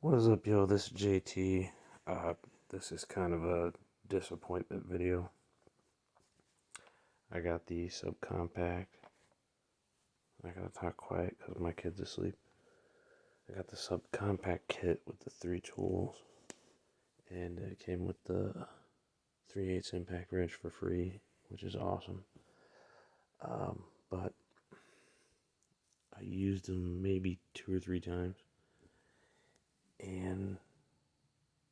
What is up, yo? This is JT. This is kind of a disappointment video. I got the subcompact. I gotta talk quiet because my kid's asleep. I got the subcompact kit with the 3 tools, and it came with the 3/8 impact wrench for free, which is awesome. But I used them maybe 2 or 3 times, and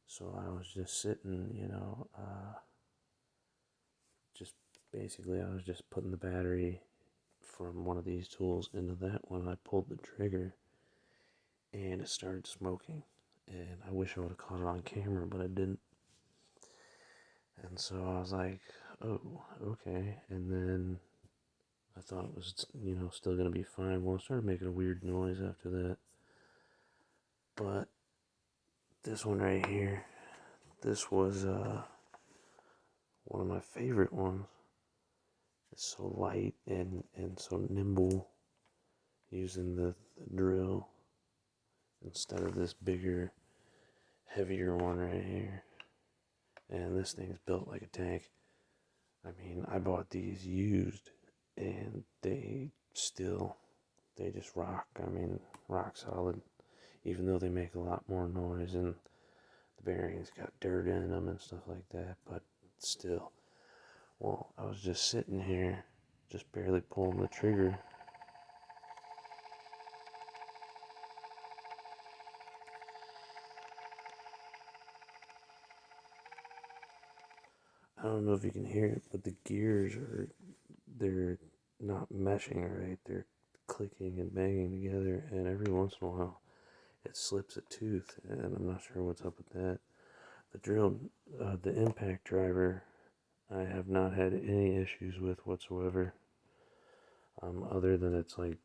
so I was just sitting, just basically I was just putting the battery from one of these tools into that one. I pulled the trigger and it started smoking, and I wish I would have caught it on camera, but I didn't. And so I was like, oh, okay. And then I thought it was, still gonna be fine. Well, it started making a weird noise after that. But this one right here, this was one of my favorite ones. It's so light and so nimble, using the drill instead of this bigger, heavier one right here. And this thing's built like a tank. I mean, I bought these used, and they just rock. I mean, rock solid. Even though they make a lot more noise, and the bearings got dirt in them and stuff like that, but still. Well, I was just sitting here, just barely pulling the trigger. I don't know if you can hear it, but the gears they're not meshing right. They're clicking and banging together, and every once in a while it slips a tooth, and I'm not sure what's up with that. The drill, the impact driver, I have not had any issues with whatsoever, other than it's like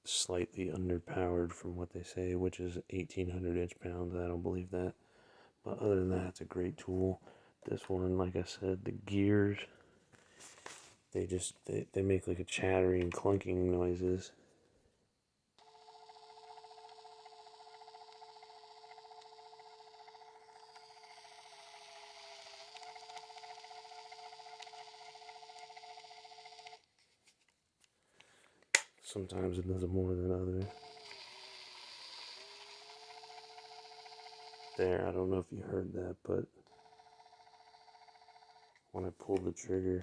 slightly underpowered from what they say, which is 1,800 inch-pounds. I don't believe that. But other than that, it's a great tool. This one, like I said, the gears, they make like a chattering, clunking noises. Sometimes it does it more than others. There, I don't know if you heard that, but when I pulled the trigger,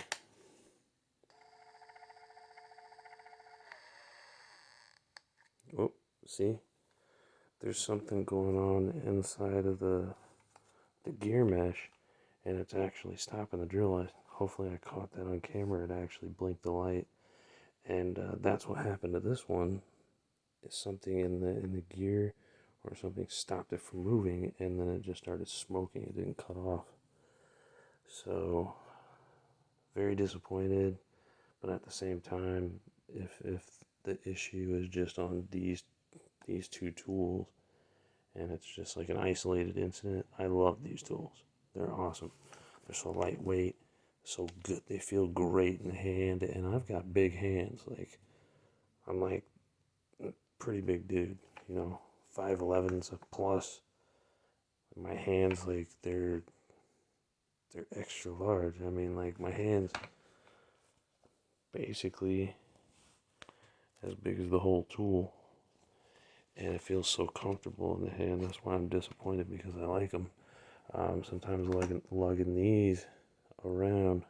oh, see? There's something going on inside of the gear mesh, and it's actually stopping the drill. Hopefully I caught that on camera. It actually blinked the light, and that's what happened to this one. Is something in the gear or something stopped it from moving, and then it just started smoking. It didn't cut off. So very disappointed, but at the same time, if the issue is just on these 2 tools, and it's just like an isolated incident, I love these tools. They're awesome. They're so lightweight, so good. They feel great in the hand, and I've got big hands. Like, I'm like a pretty big dude, 5'11" plus. My hands, like, they're extra large. I mean, like, my hands basically as big as the whole tool, and it feels so comfortable in the hand. That's why I'm disappointed, because I like them. Sometimes lugging these around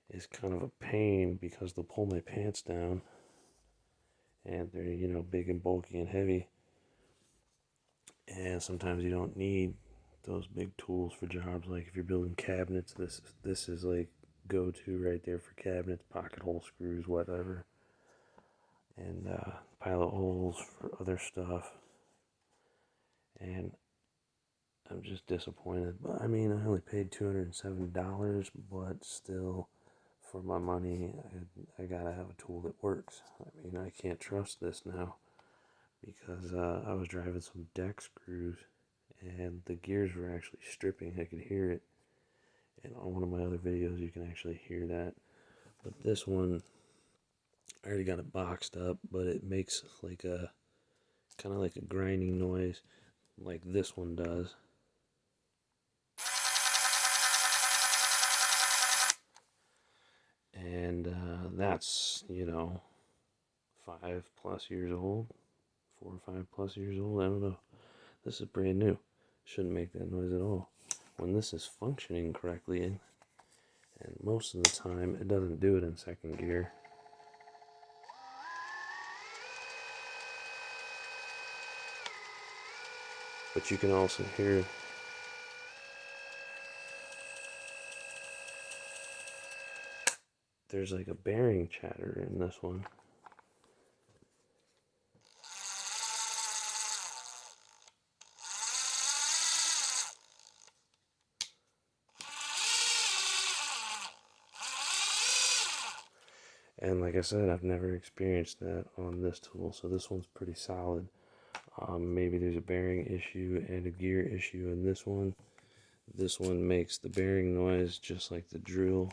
is kind of a pain, because they'll pull my pants down, and they're, big and bulky and heavy, and sometimes you don't need those big tools for jobs. Like if you're building cabinets, this is like go-to right there for cabinets, pocket hole screws, whatever, and pilot holes for other stuff. And I'm just disappointed. But I mean, I only paid $207, but still, for my money, I gotta have a tool that works. I mean, I can't trust this now, because I was driving some deck screws, and the gears were actually stripping. I could hear it. And on one of my other videos, you can actually hear that. But this one, I already got it boxed up, but it makes like a kind of like a grinding noise. like this one does. And that's, 5+ years old, 4 or 5+ years old. I don't know. This is brand new. Shouldn't make that noise at all. When this is functioning correctly, and most of the time it doesn't do it in second gear. But you can also hear there's like a bearing chatter in this one. And like I said, I've never experienced that on this tool, so this one's pretty solid. Maybe there's a bearing issue and a gear issue in this one. This one makes the bearing noise just like the drill.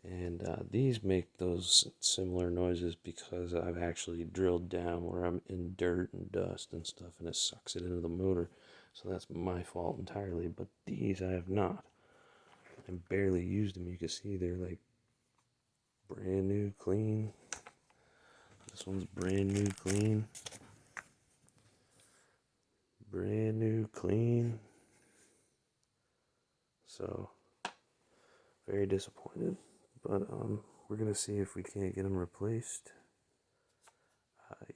And these make those similar noises because I've actually drilled down where I'm in dirt and dust and stuff, and it sucks it into the motor. So that's my fault entirely. But these I have not. I barely used them. You can see they're like brand new, clean. This one's brand new, clean. Brand new, clean. So, very disappointed. But we're going to see if we can't get them replaced.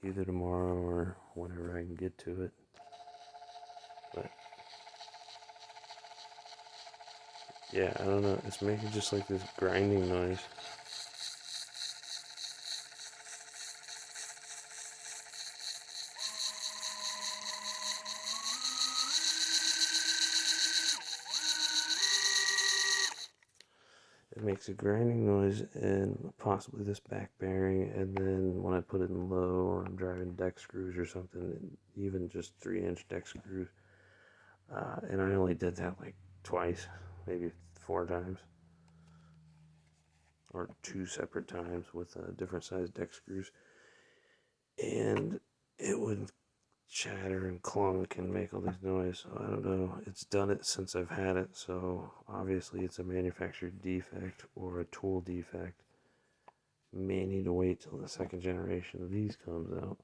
Either tomorrow or whenever I can get to it. But, yeah, I don't know. It's making just like this grinding noise. It makes a grinding noise and possibly this back bearing, and then when I put it in low or I'm driving deck screws or something, even just 3-inch deck screws, and I only did that like twice, maybe 4 times, or 2 separate times with different size deck screws, and it would chatter and clunk and make all this noise. So I don't know. It's done it since I've had it, so obviously it's a manufacturer defect or a tool defect. May need to wait till the second generation of these comes out.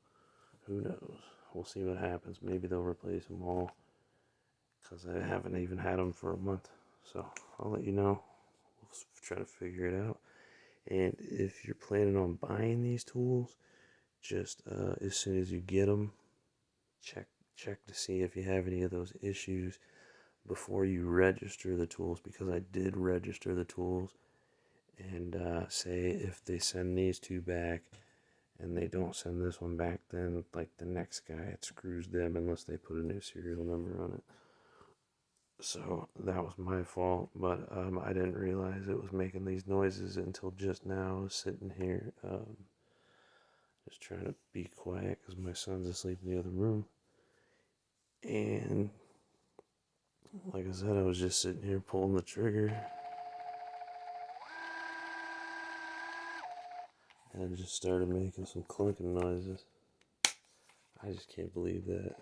Who knows? We'll see what happens. Maybe they'll replace them all, because I haven't even had them for a month. So I'll let you know. We'll try to figure it out. And if you're planning on buying these tools, just as soon as you get them, check to see if you have any of those issues before you register the tools, because I did register the tools, and say if they send these 2 back and they don't send this one back, then like the next guy, it screws them unless they put a new serial number on it. So that was my fault, but I didn't realize it was making these noises until just now. I was sitting here just trying to be quiet because my son's asleep in the other room. And like I said, I was just sitting here pulling the trigger, and it just started making some clunking noises. I just can't believe that.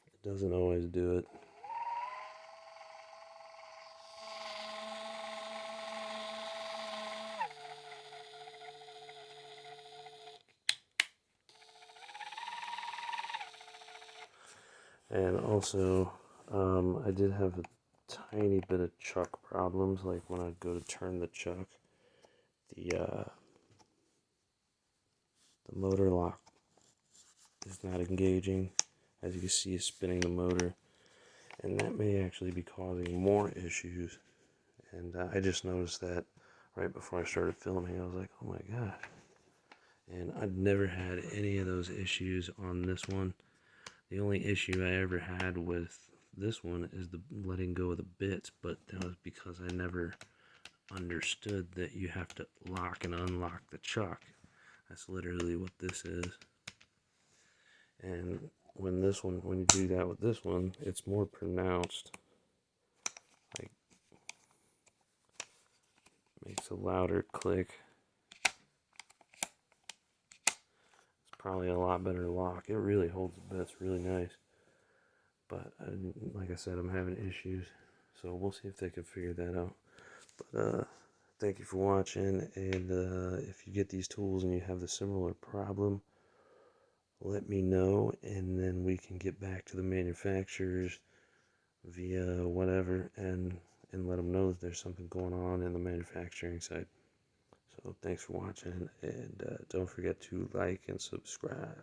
It doesn't always do it. And also, I did have a tiny bit of chuck problems, like when I go to turn the chuck, the motor lock is not engaging. As you can see, it's spinning the motor, and that may actually be causing more issues. And I just noticed that right before I started filming. I was like, oh my gosh. And I've never had any of those issues on this one. The only issue I ever had with this one is the letting go of the bits, but that was because I never understood that you have to lock and unlock the chuck. That's literally what this is. And when you do that with this one, it's more pronounced. Like, makes a louder click. probably a lot better lock. It really holds the bits really nice. But like I said, I'm having issues. So we'll see if they can figure that out. But thank you for watching. And if you get these tools and you have the similar problem, let me know. And then we can get back to the manufacturers via whatever and let them know that there's something going on in the manufacturing side. So thanks for watching, and don't forget to like and subscribe.